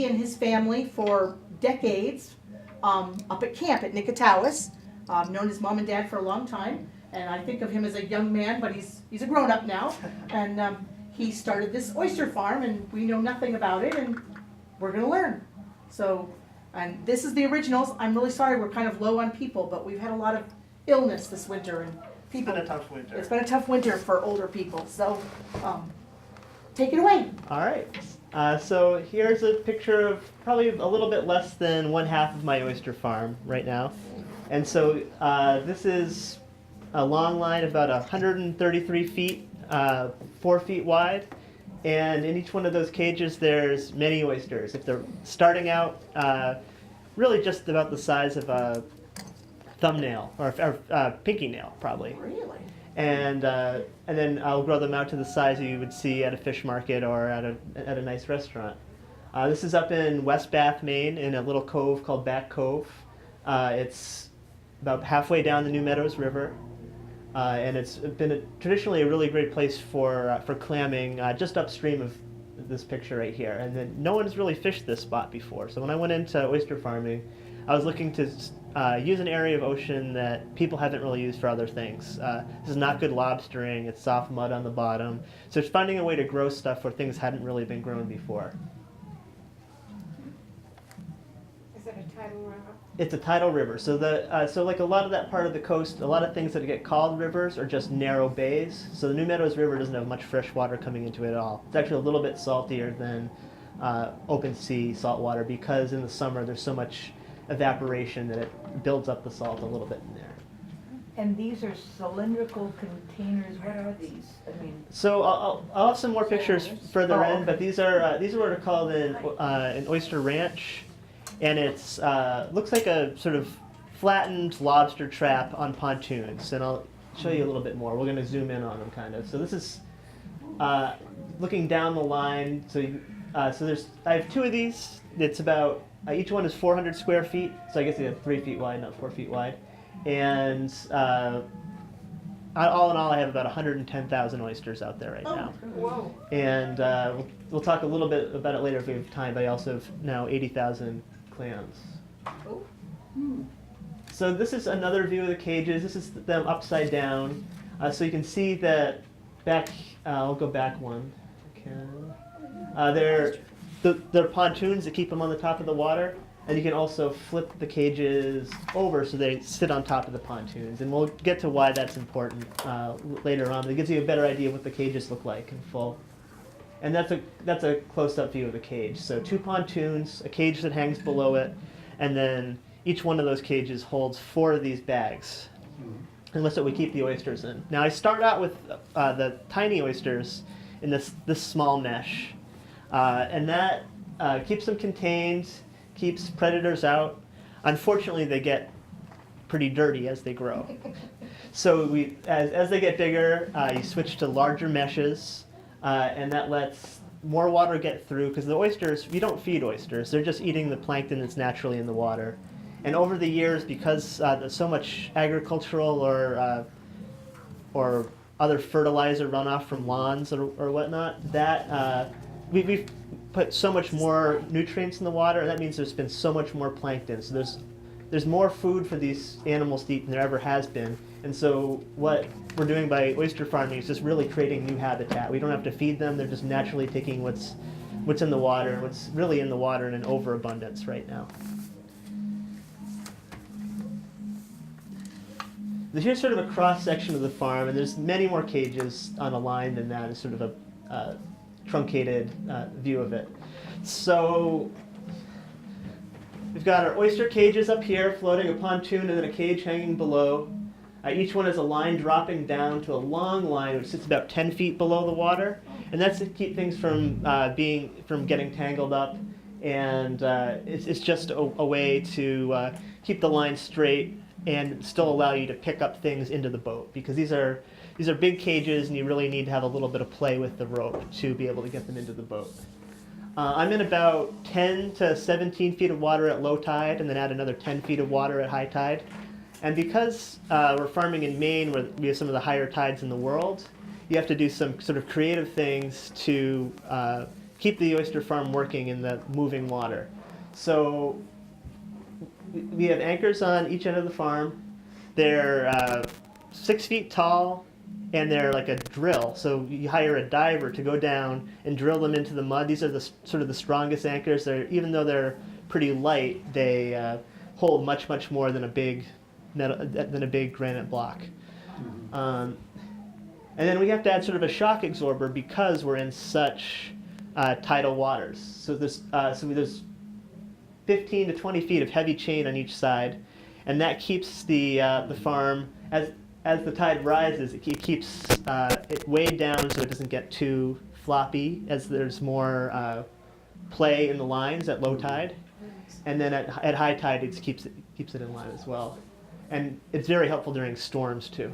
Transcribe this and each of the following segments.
he and his family for decades up at camp at Nicotauas. Known his mom and dad for a long time, and I think of him as a young man, but he's a grown-up now. And he started this oyster farm, and we know nothing about it, and we're going to learn. So, and this is the originals. I'm really sorry we're kind of low on people, but we've had a lot of illness this winter, and people. It's been a tough winter. It's been a tough winter for older people. So, take it away. All right. So here's a picture of probably a little bit less than 1/2 of my oyster farm right now. And so this is a long line about 133 feet, 4 feet wide. And in each one of those cages, there's many oysters. If they're starting out, really just about the size of a thumbnail or pinky nail, probably. Really? And then I'll grow them out to the size you would see at a fish market or at a nice restaurant. This is up in West Bath, Maine, in a little cove called Back Cove. It's about halfway down the New Meadows River, and it's been traditionally a really great place for clamming, just upstream of this picture right here. And then no one's really fished this spot before. So when I went into oyster farming, I was looking to use an area of ocean that people haven't really used for other things. This is not good lobstering. It's soft mud on the bottom. So it's finding a way to grow stuff where things hadn't really been grown before. Is that a tidal river? It's a tidal river. So so like a lot of that part of the coast, a lot of things that get called rivers are just narrow bays. So the New Meadows River doesn't have much fresh water coming into it at all. It's actually a little bit saltier than open sea salt water because in the summer there's so much evaporation that it builds up the salt a little bit in there. And these are cylindrical containers. What are these? I mean, So I'll have some more pictures further in, but these are what are called an oyster ranch, and it's looks like a sort of flattened lobster trap on pontoons, and I'll show you a little bit more. We're going to zoom in on them kind of. So this is looking down the line. So I have 2 of these. It's about each one is 400 square feet, so I guess they have 3 feet wide, not 4 feet wide. And all in all, I have about 110,000 oysters out there right now. Whoa. And we'll talk a little bit about it later if we have time, but I also have now 80,000 clams. Oh. So this is another view of the cages. This is them upside down. So you can see that back, I'll go back one. They're pontoons that keep them on the top of the water, and you can also flip the cages over so they sit on top of the pontoons. And we'll get to why that's important later on. But it gives you a better idea of what the cages look like in full. And that's a close-up view of the cage. So 2 pontoons, a cage that hangs below it, and then each one of those cages holds 4 of these bags. And that's what we keep the oysters in. Now I start out with the tiny oysters in this small mesh. And that keeps them contained, keeps predators out. Unfortunately, they get pretty dirty as they grow. So as they get bigger, you switch to larger meshes, and that lets more water get through, because the oysters, you don't feed oysters. They're just eating the plankton that's naturally in the water. And over the years, because there's so much agricultural or other fertilizer runoff from lawns or whatnot, that we've put so much more nutrients in the water, and that means there's been so much more plankton. So there's more food for these animals to eat than there ever has been. And so what we're doing by oyster farming is just really creating new habitat. We don't have to feed them. They're just naturally taking what's in the water, what's really in the water in an overabundance right now. Here's sort of a cross-section of the farm, and there's many more cages on a line than that. It's sort of a truncated view of it. So we've got our oyster cages up here, floating a pontoon, and then a cage hanging below. Each one has a line dropping down to a long line, which sits about 10 feet below the water, and that's to keep things from getting tangled up. And it's just a way to keep the line straight and still allow you to pick up things into the boat, because these are big cages, and you really need to have a little bit of play with the rope to be able to get them into the boat. I'm in about 10 to 17 feet of water at low tide, and then add another 10 feet of water at high tide. And because we're farming in Maine, where we have some of the higher tides in the world, you have to do some sort of creative things to keep the oyster farm working in the moving water. So we have anchors on each end of the farm. They're 6 feet tall, and they're like a drill. So you hire a diver to go down and drill them into the mud. These are the sort of the strongest anchors. Even though they're pretty light, they hold much more than a big granite block. And then we have to add sort of a shock absorber because we're in such tidal waters. So there's 15 to 20 feet of heavy chain on each side, and that keeps the farm, as the tide rises, it keeps it weighed down so it doesn't get too floppy as there's more play in the lines at low tide, and then at high tide it keeps it in line as well, and it's very helpful during storms too.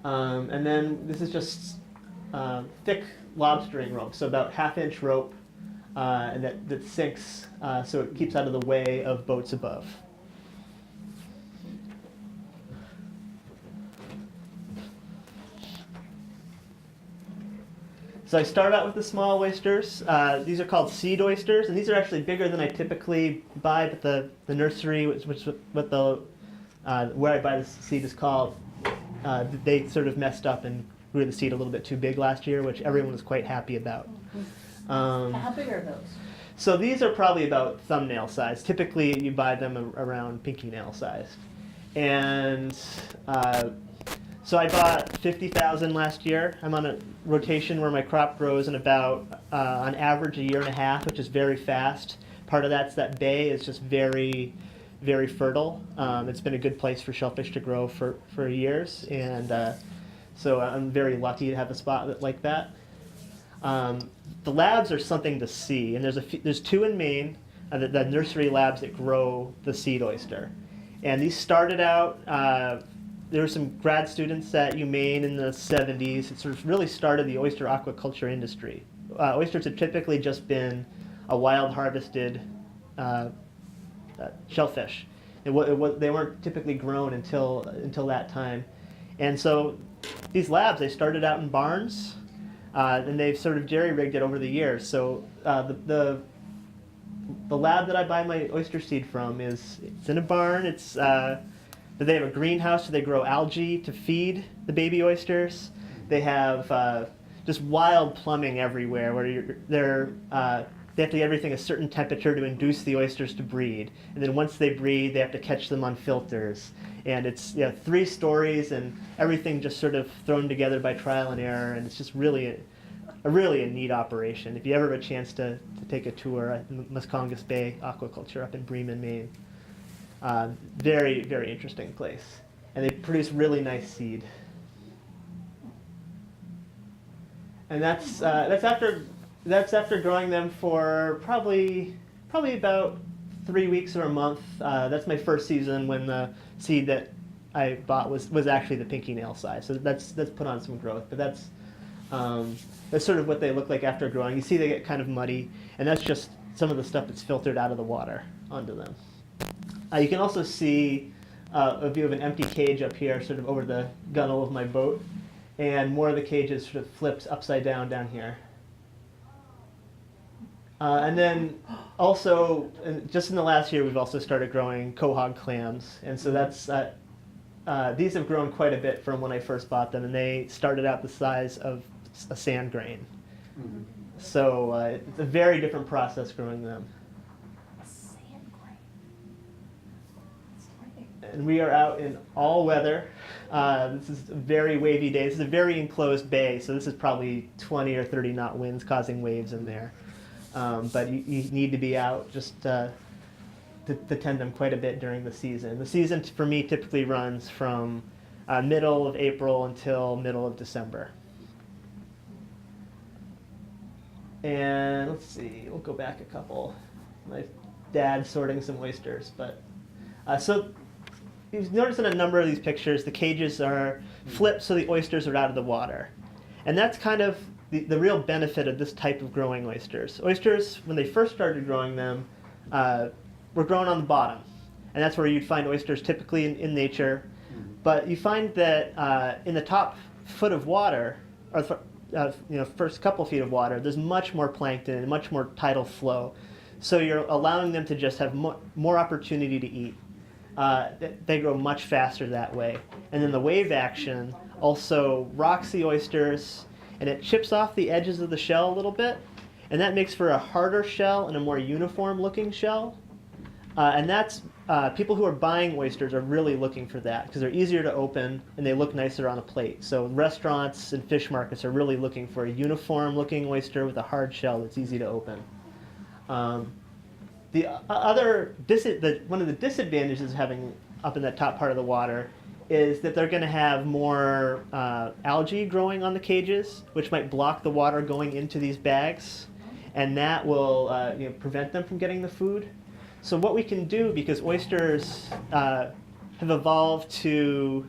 And then this is just thick lobstering rope, so about 1/2-inch rope, and that sinks so it keeps out of the way of boats above. So I start out with the small oysters. These are called seed oysters, and these are actually bigger than I typically buy, but the nursery, where I buy the seed is called, they sort of messed up and grew the seed a little bit too big last year, which everyone was quite happy about. How big are those? So these are probably about thumbnail size. Typically you buy them around pinky nail size. And so I bought 50,000 last year. I'm on a rotation where my crop grows in about, on average, 1.5 years, which is very fast. Part of that's that bay is just very, very fertile. It's been a good place for shellfish to grow for years, and so I'm very lucky to have a spot like that. The labs are something to see, and there's 2 in Maine, the nursery labs that grow the seed oyster. And these started out, there were some grad students at UMaine in the 70s. It sort of really started the oyster aquaculture industry. Oysters have typically just been a wild harvested shellfish. They weren't typically grown until that time. And so these labs, they started out in barns, and they've sort of jerry-rigged it over the years. So the lab that I buy my oyster seed from it's in a barn. They have a greenhouse, so they grow algae to feed the baby oysters. They have just wild plumbing everywhere, where they have to get everything a certain temperature to induce the oysters to breed. And then once they breed, they have to catch them on filters. And it's 3 stories, and everything just sort of thrown together by trial and error. And it's just really a neat operation. If you ever have a chance to take a tour at Muscongas Bay Aquaculture up in Bremen, Maine. Very, very interesting place. And they produce really nice seed. And that's after growing them for probably about 3 weeks or a month. That's my first season when the seed that I bought was actually the pinky nail size. So that's put on some growth. But that's sort of what they look like after growing. You see they get kind of muddy, and that's just some of the stuff that's filtered out of the water onto them. You can also see a view of an empty cage up here, sort of over the gunnel of my boat, and more of the cages sort of flipped upside down here. And then also, just in the last year, we've also started growing quahog clams, and so these have grown quite a bit from when I first bought them, and they started out the size of a sand grain. Mm-hmm. So it's a very different process growing them. And we are out in all weather. This is a very wavy day. This is a very enclosed bay, so this is probably 20 or 30 knot winds causing waves in there. But you need to be out just to tend them quite a bit during the season. The season for me typically runs from middle of April until middle of December. And let's see, we'll go back a couple. My dad's sorting some oysters, but so you've noticed in a number of these pictures, the cages are flipped so the oysters are out of the water. And that's kind of the real benefit of this type of growing oysters. Oysters, when they first started growing them, were grown on the bottom. And that's where you'd find oysters typically in nature. But you find that in the top foot of water, or first couple feet of water, there's much more plankton and much more tidal flow. So you're allowing them to just have more opportunity to eat. They grow much faster that way. And then the wave action also rocks the oysters, and it chips off the edges of the shell a little bit, and that makes for a harder shell and a more uniform looking shell. And that's people who are buying oysters are really looking for that because they're easier to open and they look nicer on a plate. So restaurants and fish markets are really looking for a uniform looking oyster with a hard shell that's easy to open. The other one of the disadvantages of having up in that top part of the water is that they're going to have more algae growing on the cages, which might block the water going into these bags, and that will prevent them from getting the food. So what we can do, because oysters have evolved to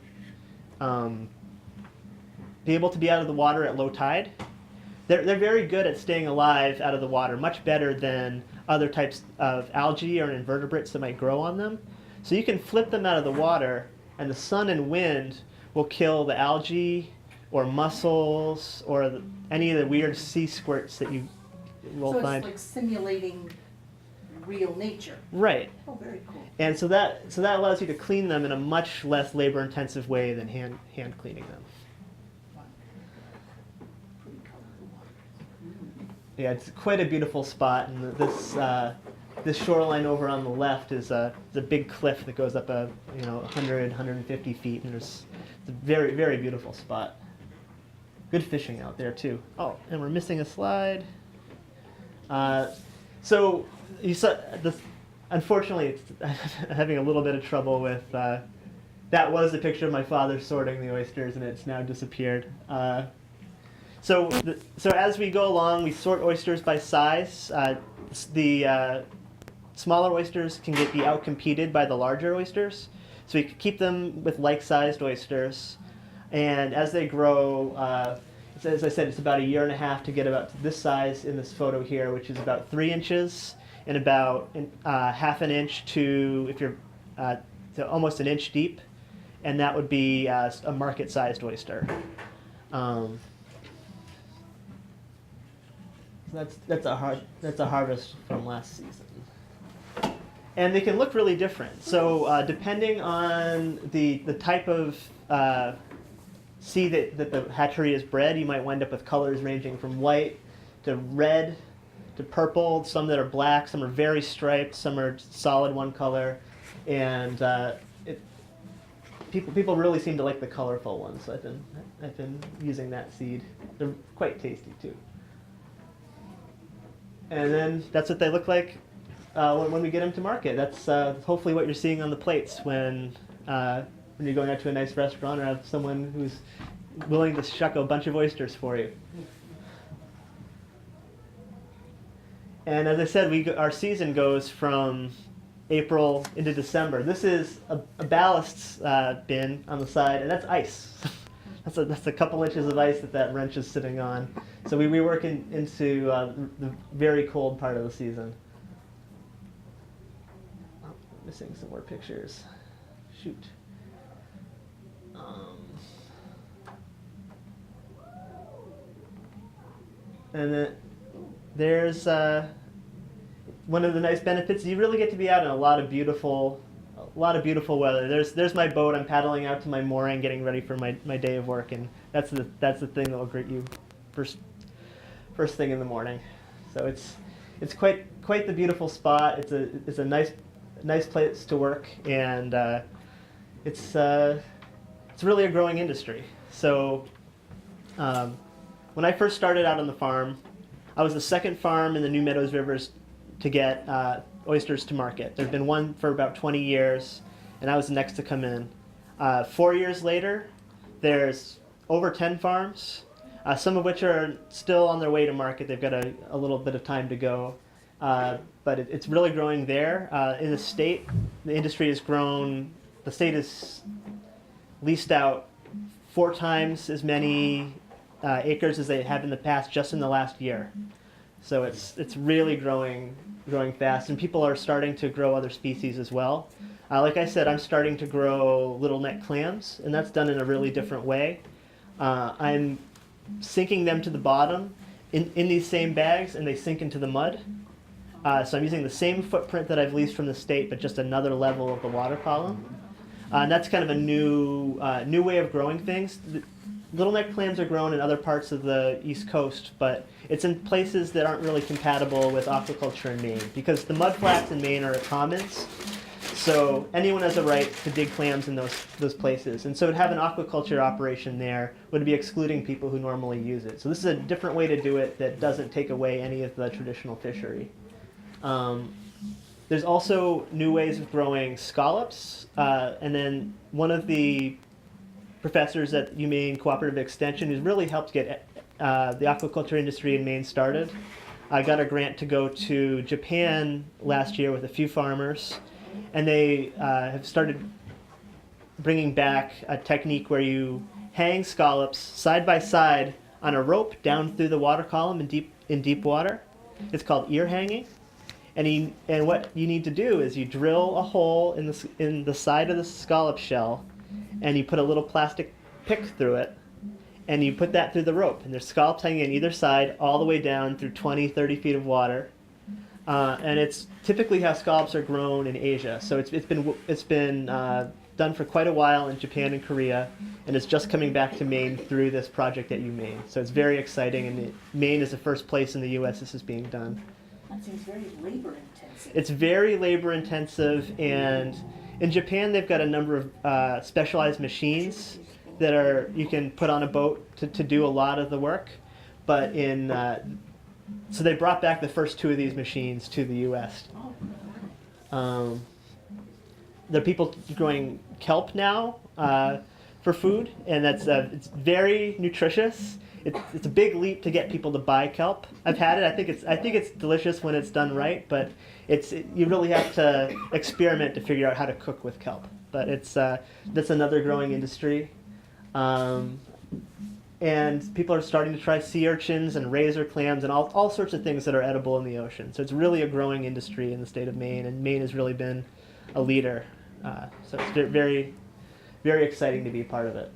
be able to be out of the water at low tide, they're very good at staying alive out of the water, much better than other types of algae or invertebrates that might grow on them. So you can flip them out of the water, and the sun and wind will kill the algae or mussels or any of the weird sea squirts that you will So find. it's like simulating real nature. Right. Oh, very cool. And so that allows you to clean them in a much less labor-intensive way than hand cleaning them. Pretty colorful. Yeah, it's quite a beautiful spot, and this shoreline over on the left is a big cliff that goes up 100, 150 feet, and it's a very, very beautiful spot. Good fishing out there too. Oh, and we're missing a slide. So you saw this. Unfortunately, it's having a little bit of trouble with. That was a picture of my father sorting the oysters, and it's now disappeared. So as we go along, we sort oysters by size. The smaller oysters can be outcompeted by the larger oysters, so we keep them with like-sized oysters. And as they grow, as I said, it's about 1.5 years to get about to this size in this photo here, which is about 3 inches and about half an inch to, if you're to almost an inch deep, and that would be a market-sized oyster. That's a harvest from last season. And they can look really different. So depending on the type of sea that the hatchery is bred, you might wind up with colors ranging from white to red to purple, some that are black, some are very striped, some are solid one color. And people really seem to like the colorful ones, so I've been using that seed. They're quite tasty too. And then that's what they look like when we get them to market. That's hopefully what you're seeing on the plates when you're going out to a nice restaurant or have someone who's willing to shuck a bunch of oysters for you. And as I said, our season goes from April into December. This is a ballast bin on the side, and that's ice. That's a couple inches of ice that wrench is sitting on. So we work into the very cold part of the season. Oh, missing some more pictures. Shoot. And then there's one of the nice benefits. You really get to be out in a lot of beautiful weather. There's my boat. I'm paddling out to my mooring, getting ready for my day of work, and that's the thing that will greet you first thing in the morning. So it's quite the beautiful spot. It's a nice place to work, and it's really a growing industry. So when I first started out on the farm, I was the second farm in the New Meadows Rivers to get oysters to market. There'd been one for about 20 years, and I was the next to come in. 4 years later, there's over 10 farms, some of which are still on their way to market. They've got a little bit of time to go, but it's really growing there. In the state, the industry has grown. The state has leased out 4 times as many acres as they have in the past just in the last year. So it's really growing fast, and people are starting to grow other species as well. Like I said, I'm starting to grow little neck clams, and that's done in a really different way. I'm sinking them to the bottom in these same bags, and they sink into the mud. So I'm using the same footprint that I've leased from the state, but just another level of the water column. And that's kind of a new way of growing things. Little neck clams are grown in other parts of the East Coast, but it's in places that aren't really compatible with aquaculture in Maine, because the mudflats in Maine are commons. So anyone has a right to dig clams in those places. And so to have an aquaculture operation there would be excluding people who normally use it. So this is a different way to do it that doesn't take away any of the traditional fishery. There's also new ways of growing scallops. And then one of the professors at UMaine Cooperative Extension who's really helped get the aquaculture industry in Maine started. I got a grant to go to Japan last year with a few farmers. And they have started bringing back a technique where you hang scallops side by side on a rope down through the water column in deep water. It's called ear hanging. And what you need to do is you drill a hole in the side of the scallop shell, and you put a little plastic pick through it, and you put that through the rope. And there's scallops hanging on either side all the way down through 20, 30 feet of water. And it's typically how scallops are grown in Asia. So it's been done for quite a while in Japan and Korea, and it's just coming back to Maine through this project at UMaine. So it's very exciting, and Maine is the first place in the U.S. this is being done. That seems very labor intensive. It's very labor intensive, and in Japan they've got a number of specialized machines that you can put on a boat to do a lot of the work, but so they brought back the first two of these machines to the U.S. There are people growing kelp now for food, and it's very nutritious. It's a big leap to get people to buy kelp. I've had it. I think it's delicious when it's done right, but you really have to experiment to figure out how to cook with kelp. But that's another growing industry. And people are starting to try sea urchins and razor clams and all sorts of things that are edible in the ocean. So it's really a growing industry in the state of Maine, and Maine has really been a leader. So it's very, very exciting to be a part of it.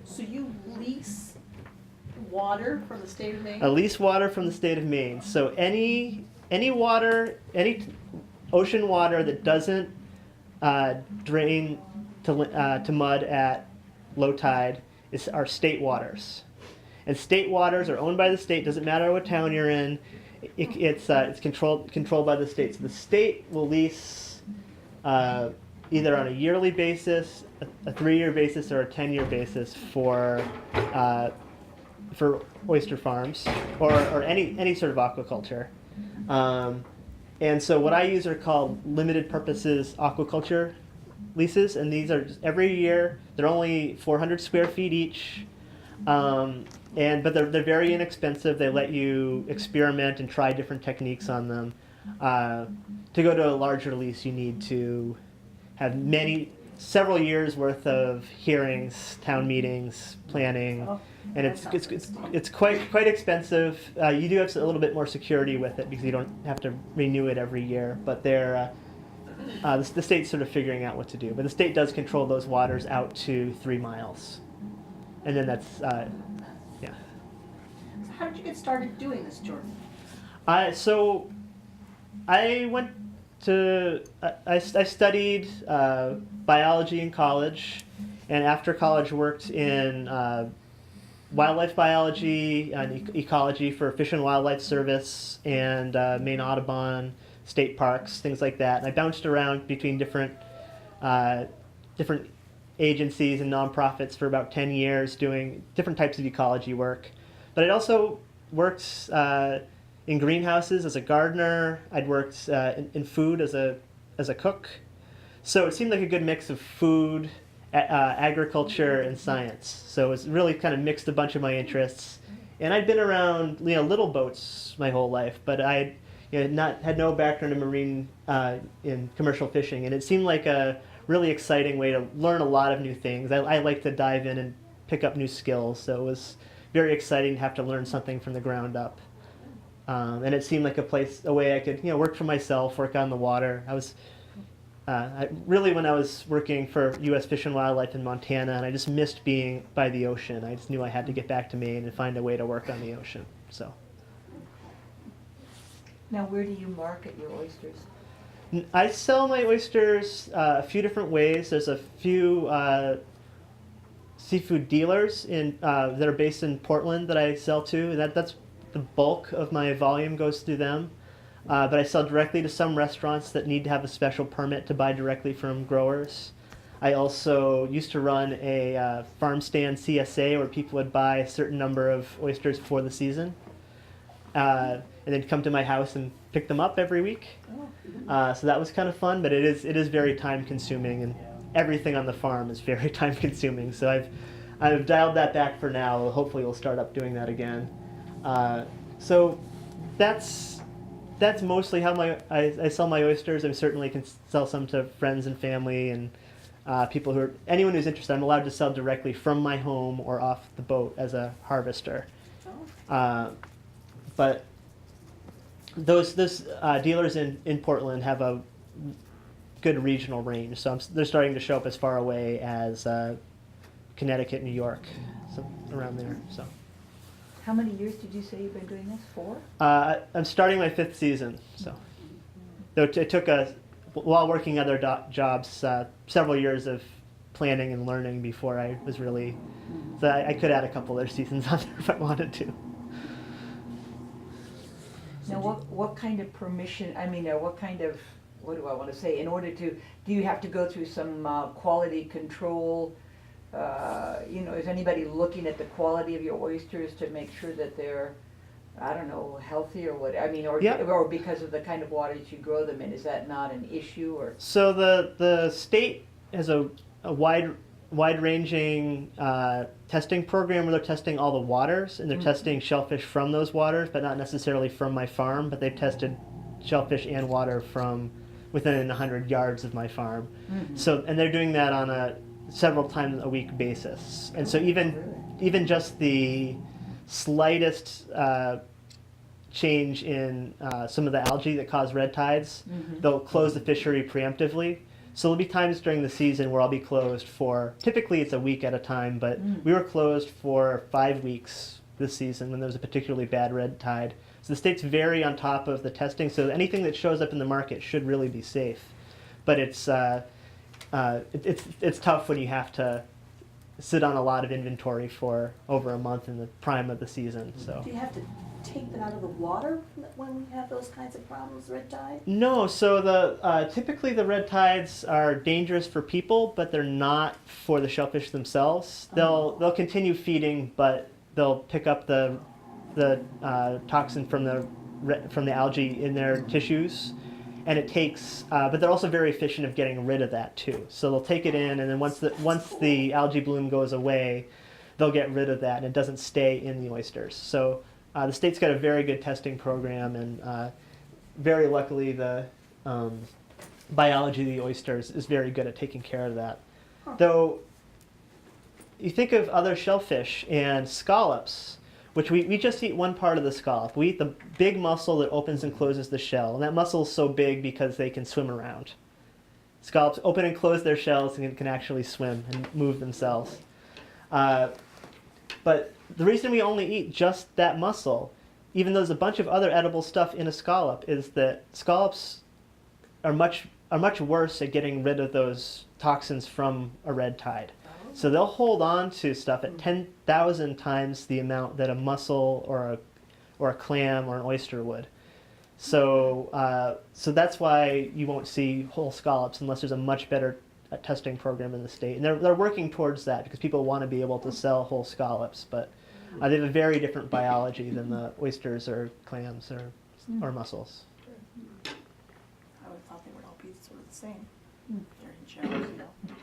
So you lease water from the state of Maine? I lease water from the state of Maine. So any water, any ocean water that doesn't drain to mud at low tide are state waters. And state waters are owned by the state. Doesn't matter what town you're in. It's controlled by the state. So the state will lease either on a yearly basis, a 3-year basis, or a 10-year basis for oyster farms or any sort of aquaculture. And so what I use are called limited purposes aquaculture leases, and these are just every year. They're only 400 square feet each, but they're very inexpensive. They let you experiment and try different techniques on them. To go to a larger lease, you need to have several years worth of hearings, town meetings, planning, and it's quite expensive. You do have a little bit more security with it because you don't have to renew it every year. But the state's sort of figuring out what to do. But the state does control those waters out to 3 miles, and then that's yeah. So how did you get started doing this, Jordan? So I went to I studied biology in college, and after college worked in wildlife biology and ecology for Fish and Wildlife Service and Maine Audubon state parks, things like that. And I bounced around between different agencies and nonprofits for about 10 years doing different types of ecology work. But I'd also worked in greenhouses as a gardener. I'd worked in food as a cook. So it seemed like a good mix of food, agriculture, and science. So it was really kind of mixed a bunch of my interests. And I'd been around little boats my whole life, but I had no background in marine in commercial fishing, and it seemed like a really exciting way to learn a lot of new things. I like to dive in and pick up new skills, so it was very exciting to have to learn something from the ground up. And it seemed like a way I could work for myself, work on the water. really, when I was working for U.S. Fish and Wildlife in Montana, and I just missed being by the ocean. I just knew I had to get back to Maine and find a way to work on the ocean. So Now, where do you market your oysters? I sell my oysters a few different ways. There's a few seafood dealers that are based in Portland that I sell to. That's the bulk of my volume goes through them. But I sell directly to some restaurants that need to have a special permit to buy directly from growers. I also used to run a farm stand CSA where people would buy a certain number of oysters for the season. And they'd come to my house and pick them up every week. So that was kind of fun, but it is very time consuming, and everything on the farm is very time consuming. So I've dialed that back for now. Hopefully we'll start up doing that again. So that's mostly how I sell my oysters. I certainly can sell some to friends and family and people anyone who's interested. I'm allowed to sell directly from my home or off the boat as a harvester. But those dealers in Portland have a good regional range, so they're starting to show up as far away as Connecticut, New York, so around there. So. How many years did you say you've been doing this? 4? I'm starting my 5th season, so though it took while working other jobs several years of planning and learning before I was really. So I could add a couple other seasons on there if I wanted to. Now, what kind of permission, what do I want to say, in order to, do you have to go through some quality control? Is anybody looking at the quality of your oysters to make sure that they're, I don't know, healthy or what, or because of the kind of waters you grow them in, is that not an issue, or? So the state has a wide-ranging testing program where they're testing all the waters, and they're testing shellfish from those waters, but not necessarily from my farm, but they've tested shellfish and water from within 100 yards of my farm. So, and they're doing that on a several times a week basis. And so even just the slightest change in some of the algae that cause red tides, they'll close the fishery preemptively. So there'll be times during the season where I'll be closed for, typically it's a week at a time, but we were closed for 5 weeks this season when there was a particularly bad red tide. So the state's very on top of the testing, so anything that shows up in the market should really be safe. But it's tough when you have to sit on a lot of inventory for over a month in the prime of the season. So. Do you have to take them out of the water when we have those kinds of problems, red tide? No, so typically the red tides are dangerous for people, but they're not for the shellfish themselves. They'll continue feeding, but they'll pick up the toxin from the algae in their tissues, and it takes. But they're also very efficient of getting rid of that too. So they'll take it in, and then once the algae bloom goes away, they'll get rid of that, and it doesn't stay in the oysters. So. The state's got a very good testing program, and very luckily the biology of the oysters is very good at taking care of that. Though you think of other shellfish and scallops, which we just eat one part of the scallop. We eat the big muscle that opens and closes the shell, and that muscle is so big because they can swim around. Scallops open and close their shells and can actually swim and move themselves. But the reason we only eat just that muscle, even though there's a bunch of other edible stuff in a scallop, is that scallops are much worse at getting rid of those toxins from a red tide. So they'll hold on to stuff at 10,000 times the amount that a mussel or a clam or an oyster would. So that's why you won't see whole scallops unless there's a much better testing program in the state. And they're working towards that because people want to be able to sell whole scallops, but they have a very different biology than the oysters or clams or mussels. I would have thought they would all be sort of the same. They're in shells,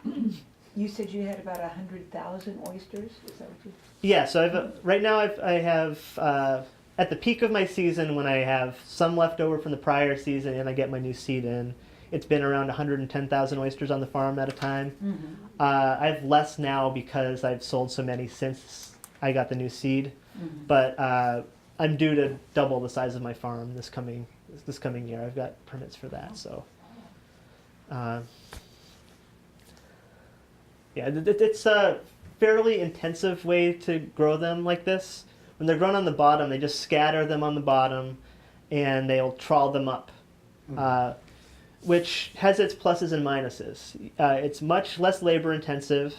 you know. You said you had about 100,000 oysters, is that what you? Yeah, so right now I have at the peak of my season, when I have some left over from the prior season and I get my new seed in, it's been around 110,000 oysters on the farm at a time. I have less now because I've sold so many since I got the new seed, but I'm due to double the size of my farm this coming year. I've got permits for that, so. It's a fairly intensive way to grow them like this. When they're grown on the bottom, they just scatter them on the bottom, and they'll trawl them up, which has its pluses and minuses. It's much less labor intensive.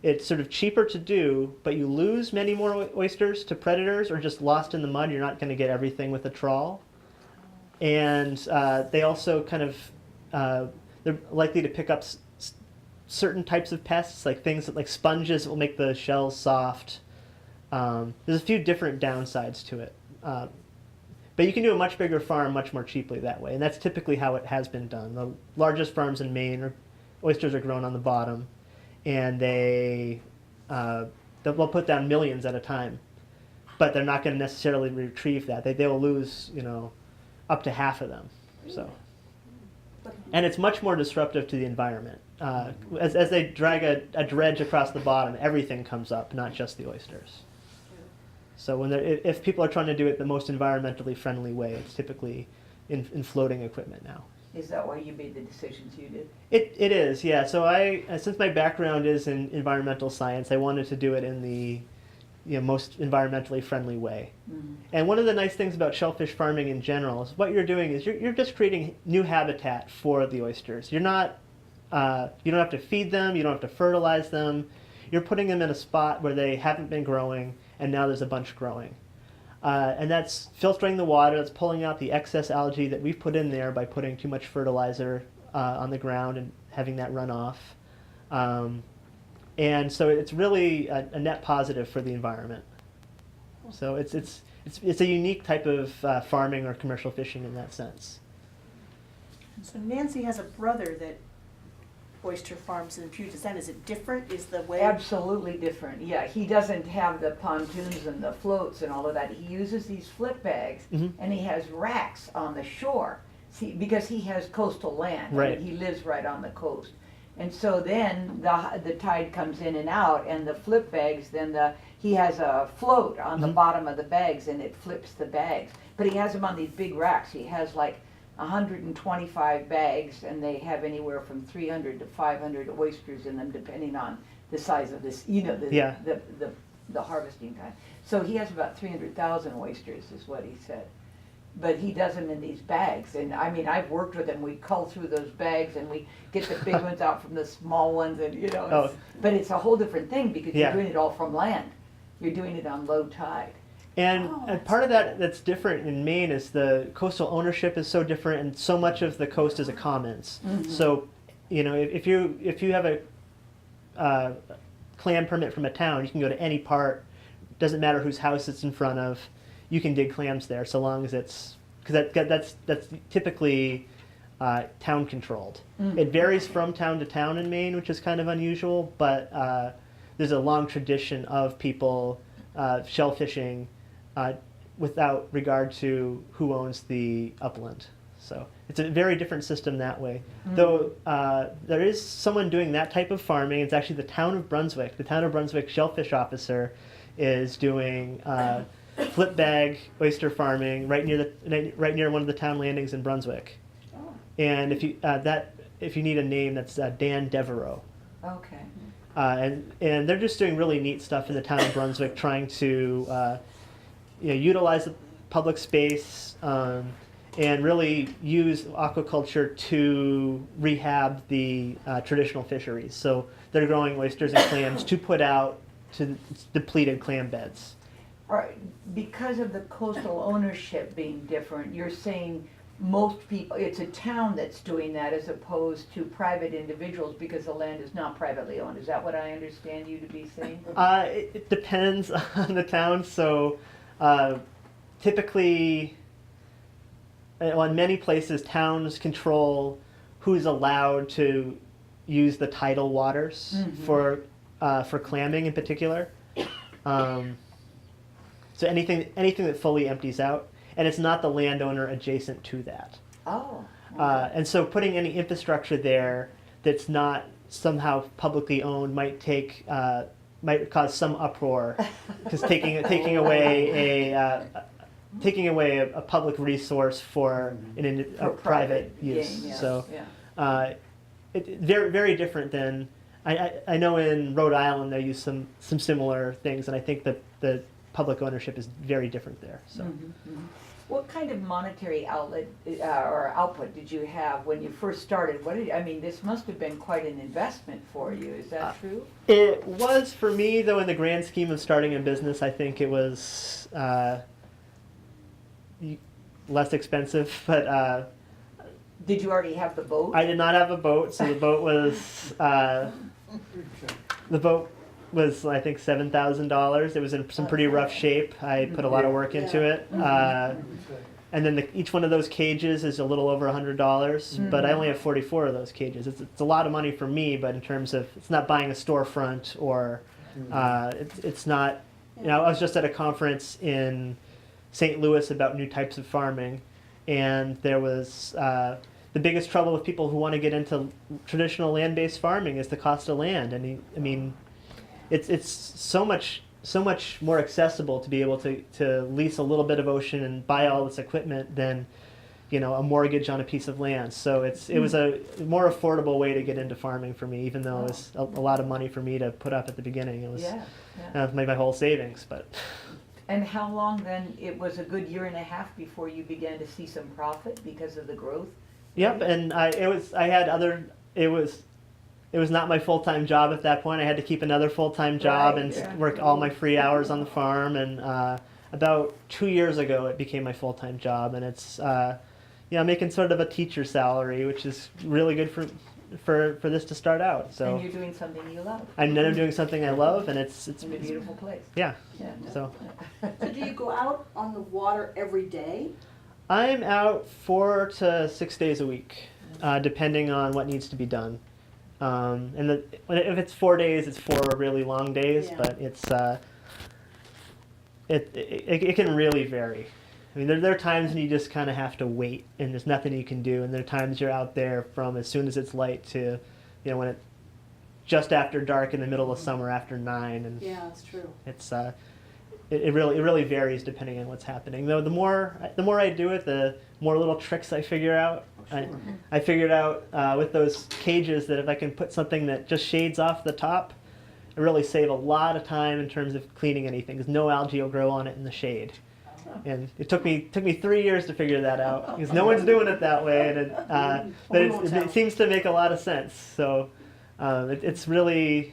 It's sort of cheaper to do, but you lose many more oysters to predators or just lost in the mud. You're not going to get everything with a trawl. And they also kind of, they're likely to pick up certain types of pests, like things like sponges that will make the shells soft. There's a few different downsides to it. But you can do a much bigger farm much more cheaply that way. And that's typically how it has been done. The largest farms in Maine, oysters are grown on the bottom. And they'll put down millions at a time, but they're not going to necessarily retrieve that. They will lose, up to half of them. So, and it's much more disruptive to the environment. As they drag a dredge across the bottom, everything comes up, not just the oysters. So if people are trying to do it the most environmentally friendly way, it's typically in floating equipment now. Is that why you made the decisions you did? It is, yeah. So since my background is in environmental science, I wanted to do it in the most environmentally friendly way. Mm-hmm. And one of the nice things about shellfish farming in general is what you're doing is you're just creating new habitat for the oysters. You're not you don't have to feed them, you don't have to fertilize them. You're putting them in a spot where they haven't been growing, and now there's a bunch growing. And that's filtering the water, that's pulling out the excess algae that we've put in there by putting too much fertilizer on the ground and having that run off. And so it's really a net positive for the environment. So it's a unique type of farming or commercial fishing in that sense. So Nancy has a brother that oyster farms in Puget Sound. Is it different? Is the way? Absolutely different. Yeah, he doesn't have the pontoons and the floats and all of that. He uses these flip bags, and he has racks on the shore. See, because he has coastal land. Right. I mean, he lives right on the coast. And so then the tide comes in and out, and the flip bags, he has a float on the bottom of the bags, and it flips the bags. But he has them on these big racks. He has like 125 bags, and they have anywhere from 300 to 500 oysters in them, depending on the size of this, the harvesting time. So he has about 300,000 oysters, is what he said. But he does them in these bags, and I mean, I've worked with him. We cull through those bags, and we get the big ones out from the small ones, and but it's a whole different thing because you're doing it all from land. You're doing it on low tide. And part of that's different in Maine is the coastal ownership is so different, and so much of the coast is a commons. Mm-hmm. So, if you have a clam permit from a town, you can go to any part. Doesn't matter whose house it's in front of. You can dig clams there, so long as it's because that's typically town controlled. Mm-hmm. It varies from town to town in Maine, which is kind of unusual, but there's a long tradition of people shellfishing without regard to who owns the upland. So it's a very different system that way. Mm-hmm. Though there is someone doing that type of farming. It's actually the town of Brunswick. The town of Brunswick shellfish officer is doing flip bag oyster farming right near one of the town landings in Brunswick. Oh. And if you need a name, that's Dan Devereaux. Okay. And they're just doing really neat stuff in the town of Brunswick, trying to utilize the public space and really use aquaculture to rehab the traditional fisheries. So they're growing oysters and clams to put out to depleted clam beds. Right. Because of the coastal ownership being different, you're saying most people, it's a town that's doing that as opposed to private individuals because the land is not privately owned. Is that what I understand you to be saying? It depends on the town. So typically, in many places, towns control who's allowed to use the tidal waters for clamming in particular. So anything that fully empties out. And it's not the landowner adjacent to that. Oh. Okay. And so putting any infrastructure there that's not somehow publicly owned might cause some uproar, because taking away a public resource for a private use. Gain, yes. So. Yeah. very very different than I know in Rhode Island they use some similar things, and I think that the public ownership is very different there. So. What kind of monetary outlet or output did you have when you first started? I mean, this must have been quite an investment for you. Is that true? It was for me, though, in the grand scheme of starting a business. I think it was less expensive, but Did you already have the boat? I did not have a boat, so the boat was I think $7,000. It was in some pretty rough shape. I put a lot of work into it. And then each one of those cages is a little over $100, but I only have 44 of those cages. It's a lot of money for me, but in terms of, it's not buying a storefront or it's not, I was just at a conference in St. Louis about new types of farming, and there was the biggest trouble with people who want to get into traditional land-based farming is the cost of land. And it's so much more accessible to be able to lease a little bit of ocean and buy all this equipment than a mortgage on a piece of land. So it was a more affordable way to get into farming for me, even though it was a lot of money for me to put up at the beginning. It was my whole savings, but. And how long then? It was a good year and a half before you began to see some profit because of the growth. Yep, and it was not my full-time job at that point. I had to keep another full-time job work all my free hours on the farm. And about 2 years ago, it became my full-time job, and it's making sort of a teacher salary, which is really good for this to start out. So and you're doing something you love. I'm doing something I love, and it's in a beautiful place. Yeah. So do you go out on the water every day? I'm out 4 to 6 days a week, depending on what needs to be done. If it's 4 days, it's 4 really long days, but it's it can really vary. I mean, there are times when you just kind of have to wait, and there's nothing you can do, and there are times you're out there from as soon as it's light to, when it's just after dark in the middle of summer after 9, and yeah, that's true. It's it really varies depending on what's happening. Though the more I do it, the more little tricks I figure out. I figured out with those cages that if I can put something that just shades off the top, it really save a lot of time in terms of cleaning anything, because no algae will grow on it in the shade. And it took me 3 years to figure that out, because no one's doing it that way, and but it seems to make a lot of sense. So it's really.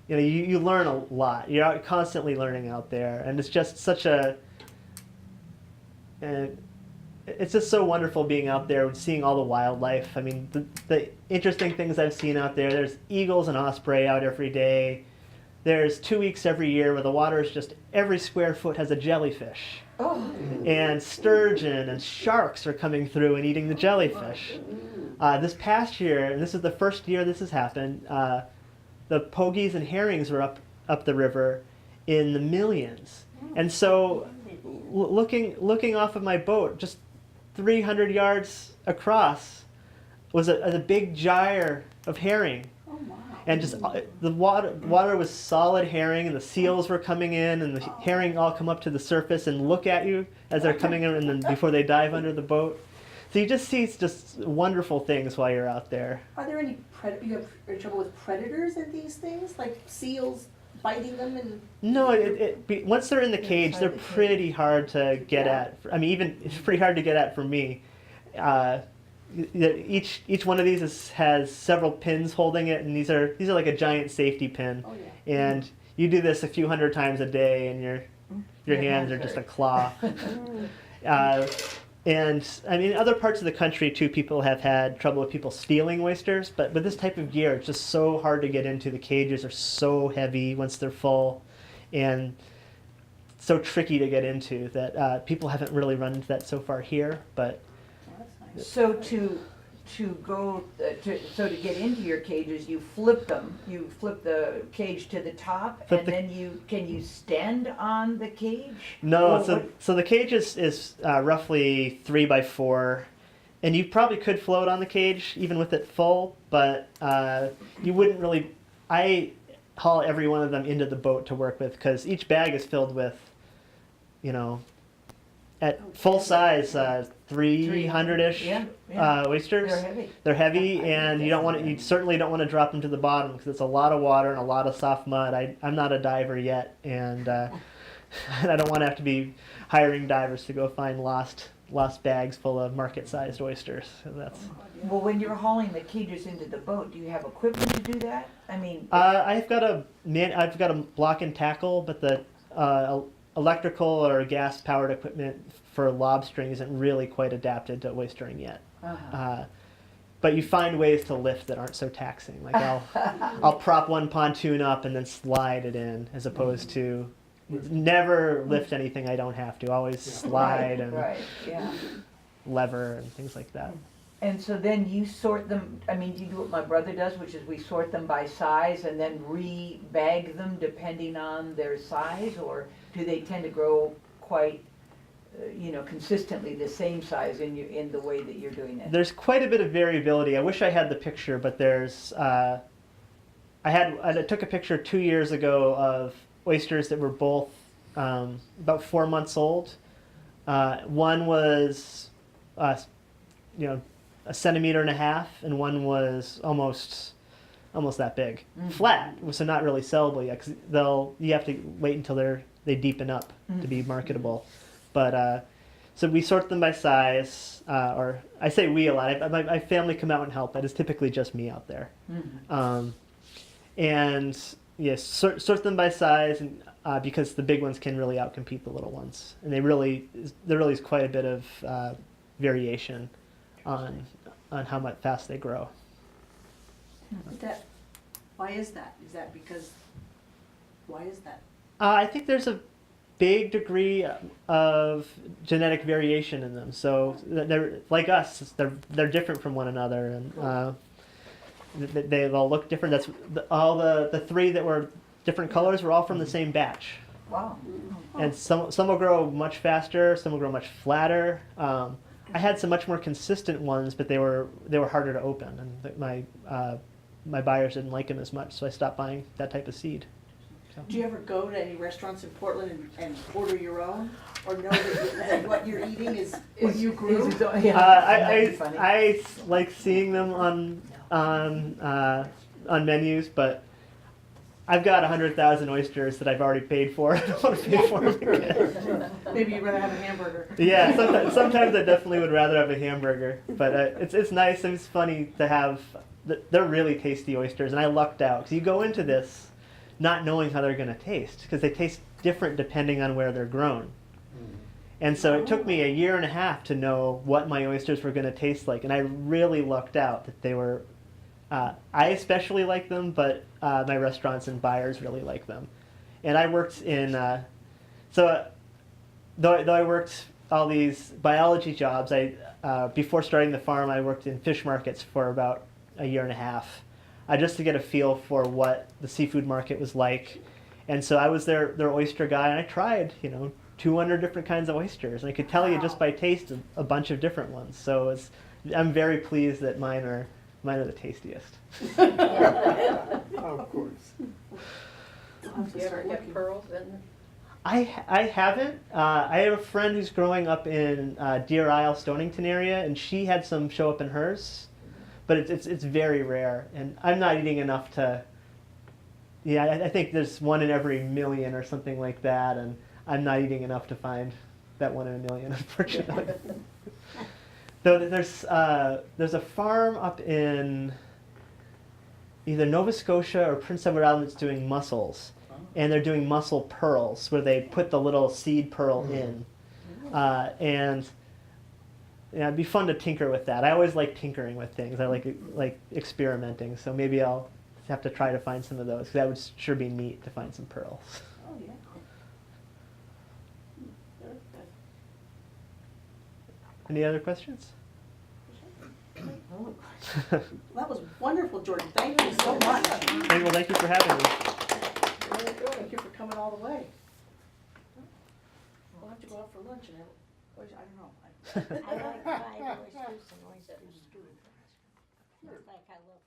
You learn a lot. You're out constantly learning out there, and it's just such it's just so wonderful being out there and seeing all the wildlife. I mean, the interesting things I've seen out there's eagles and osprey out every day. There's 2 weeks every year where the water is just, every square foot has a jellyfish. Oh. And sturgeon and sharks are coming through and eating the jellyfish. This past year, and this is the first year this has happened, the pogies and herrings were up the river in the millions. And so looking off of my boat, just 300 yards across was a big gyre of herring. Oh, wow. And just the water was solid herring, and the seals were coming in, and the herring all come up to the surface and look at you as they're coming in, and then before they dive under the boat. So you just see just wonderful things while you're out there. Are there any you have trouble with predators in these things, like seals biting them? And No, once they're in the cage, they're pretty hard to get at. I mean, even it's pretty hard to get at for me. Each one of these has several pins holding it, and these are like a giant safety pin. Oh, yeah. And you do this a few hundred times a day, and your hands are just a claw. And I mean, in other parts of the country too, people have had trouble with people stealing oysters. But with this type of gear, it's just so hard to get into. The cages are so heavy once they're full, and so tricky to get into that people haven't really run into that so far here. But Oh, that's nice. So to get into your cages, you flip them. You flip the cage to the top, then can you stand on the cage? No, so the cage is roughly 3 by 4, and you probably could float on the cage even with it full, but you wouldn't really. I haul every one of them into the boat to work with, because each bag is filled with, at full size, 300-ish Yeah, yeah. oysters. They're heavy. They're heavy, and you certainly don't want to drop them to the bottom because it's a lot of water and a lot of soft mud. I'm not a diver yet, and I don't want to have to be hiring divers to go find lost bags full of market-sized oysters. So that's. Well, when you're hauling the cages into the boat, do you have equipment to do that? I mean, I've got a block and tackle, but the electrical or gas-powered equipment for lobstering isn't really quite adapted to oystering yet. uh-huh. But you find ways to lift that aren't so taxing. Like I'll prop one pontoon up and then slide it in, as opposed to never lift anything I don't have to. Always slide and Right, yeah. lever and things like that. And so then you sort them, I mean, you do what my brother does, which is we sort them by size and then re-bag them depending on their size, or do they tend to grow quite, consistently the same size in the way that you're doing it? There's quite a bit of variability. I wish I had the picture, but there's. I took a picture 2 years ago of oysters that were both about 4 months old. One was, a centimeter and a half, and one was almost that big, flat. So not really sellable yet, because you have to wait until they deepen up to be marketable. But so we sort them by size, or I say we a lot. My family come out and help, but it's typically just me out there. And yes, sort them by size, and because the big ones can really outcompete the little ones, and there really is quite a bit of variation on how much fast they grow. Why is that? Is that because, why is that? I think there's a big degree of genetic variation in them. So they're like us. They're different from one another, and they all look different. That's all the three that were different colors were all from the same batch. Wow. And some will grow much faster. Some will grow much flatter. I had some much more consistent ones, but they were harder to open, and my buyers didn't like them as much, so I stopped buying that type of seed. So. Do you ever go to any restaurants in Portland and order your own, or know that what you're eating is what you grew? I like seeing them on menus, but I've got 100,000 oysters that I've already paid for. I don't want to pay for them again. Maybe you'd rather have a hamburger. Yeah, sometimes I definitely would rather have a hamburger, but it's nice. It's funny to have. They're really tasty oysters, and I lucked out because you go into this not knowing how they're going to taste, because they taste different depending on where they're grown. And so it took me a year and a half to know what my oysters were going to taste like, and I really lucked out that they were. I especially like them, but my restaurants and buyers really like them. And I worked in, though I worked all these biology jobs, before starting the farm, I worked in fish markets for about a year and a half, just to get a feel for what the seafood market was like. And so I was their oyster guy, and I tried, 200 different kinds of oysters, and I could tell you just by taste a bunch of different ones. So I'm very pleased that mine are the tastiest. Of course. Do you ever get pearls in? I haven't. I have a friend who's growing up in Deer Isle, Stonington area, and she had some show up in hers, but it's very rare, and I'm not eating enough to. Yeah, I think there's one in every million or something like that, and I'm not eating enough to find that one in a million, unfortunately. Though there's a farm up in either Nova Scotia or Prince Edward Island that's doing mussels, and they're doing mussel pearls where they put the little seed pearl in, and it'd be fun to tinker with that. I always like tinkering with things. I like experimenting. So maybe I'll have to try to find some of those, because that would sure be neat to find some pearls. Oh, yeah. Any other questions? That was wonderful, Jordan. Thank you so much. Well, thank you for having me. Very good. Thank you for coming all the way. We'll have to go out for lunch and have, I don't know. I like fried oysters and oyster stew. Just like I love